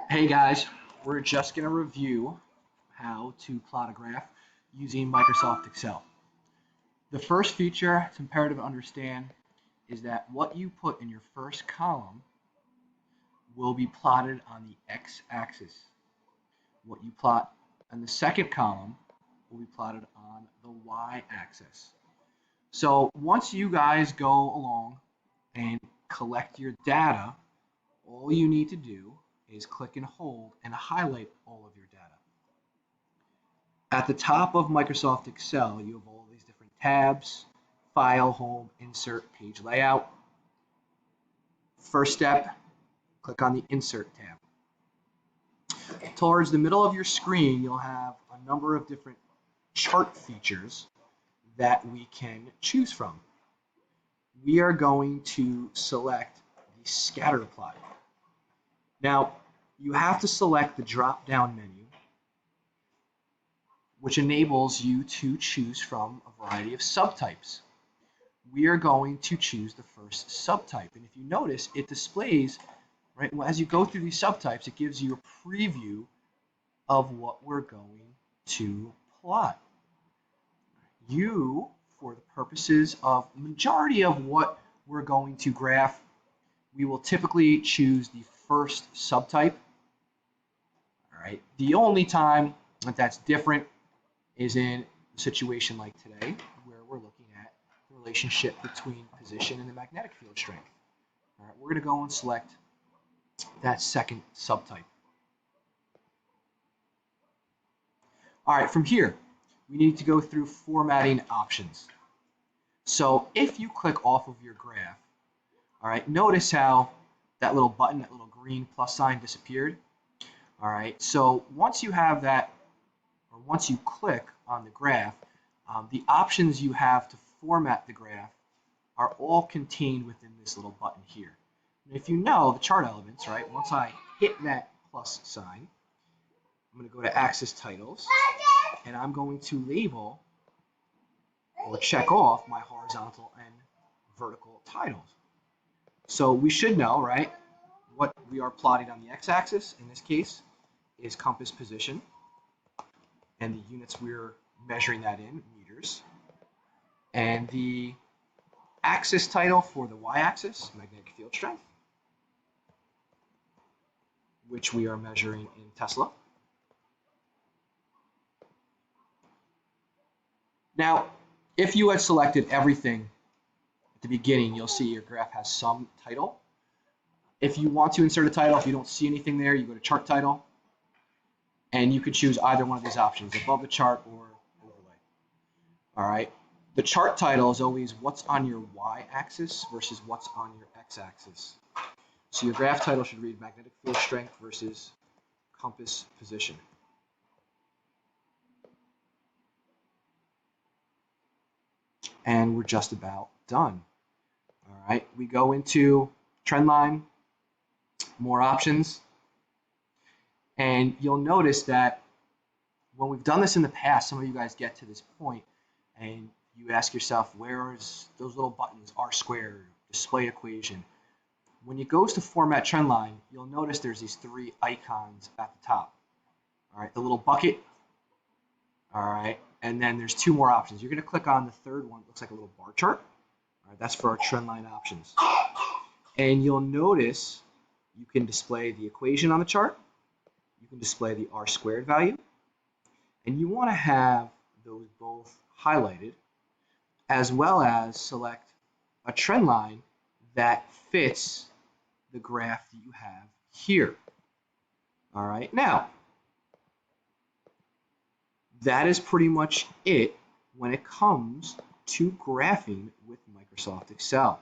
Hey guys, we're just going to review how to plot a graph using Microsoft Excel. The first feature it's imperative to understand is that what you put in your first column will be plotted on the x-axis. What you plot in the second column will be plotted on the y-axis. So once you guys go along and collect your data, all you need to do is click and hold and highlight all of your data. At the top of Microsoft Excel, you have all these different tabs: File, Home, Insert, Page Layout. First step, click on the Insert tab. Towards the middle of your screen, you'll have a number of different chart features that we can choose from. We are going to select the scatter plot. Now, you have to select the drop-down menu, which enables you to choose from a variety of subtypes. We are going to choose the first subtype, and if you notice, it displays, right, as you go through these subtypes, it gives you a preview of what we're going to plot. For the purposes of the majority of what we're going to graph, we will typically choose the first subtype. All right. The only time that that's different is in a situation like today, where we're looking at the relationship between position and the magnetic field strength. All right, we're going to go and select that second subtype. All right, from here, we need to go through formatting options. So if you click off of your graph, all right, notice how that little button, that little green plus sign disappeared. All right, so once you have that, or once you click on the graph, the options you have to format the graph are all contained within this little button here. And if you know the chart elements, right, once I hit that plus sign, I'm going to go to Axis Titles, and I'm going to label or check off my horizontal and vertical titles. So we should know, right, what we are plotting on the x-axis, in this case, is compass position, and the units we're measuring that in, meters. And the axis title for the y-axis, magnetic field strength, which we are measuring in Tesla. Now, if you had selected everything at the beginning, you'll see your graph has some title. If you want to insert a title, if you don't see anything there, you go to Chart Title, and you could choose either one of these options, above the chart or overlay. All right. The chart title is always what's on your y-axis versus what's on your x-axis. So your graph title should read magnetic field strength versus compass position. And we're just about done. All right, we go into trend line, more options, and you'll notice that when we've done this in the past, some of you guys get to this point and you ask yourself, where's those little buttons, R squared, display equation? When it goes to format trend line, you'll notice there's these three icons at the top. All right, the little bucket, all right, and then there's two more options. You're going to click on the third one. It looks like a little bar chart. All right, that's for our trend line options. And you'll notice you can display the equation on the chart. You can display the R squared value. And you want to have those both highlighted, as well as select a trend line that fits the graph that you have here. All right, now, that is pretty much it when it comes to graphing with Microsoft Excel.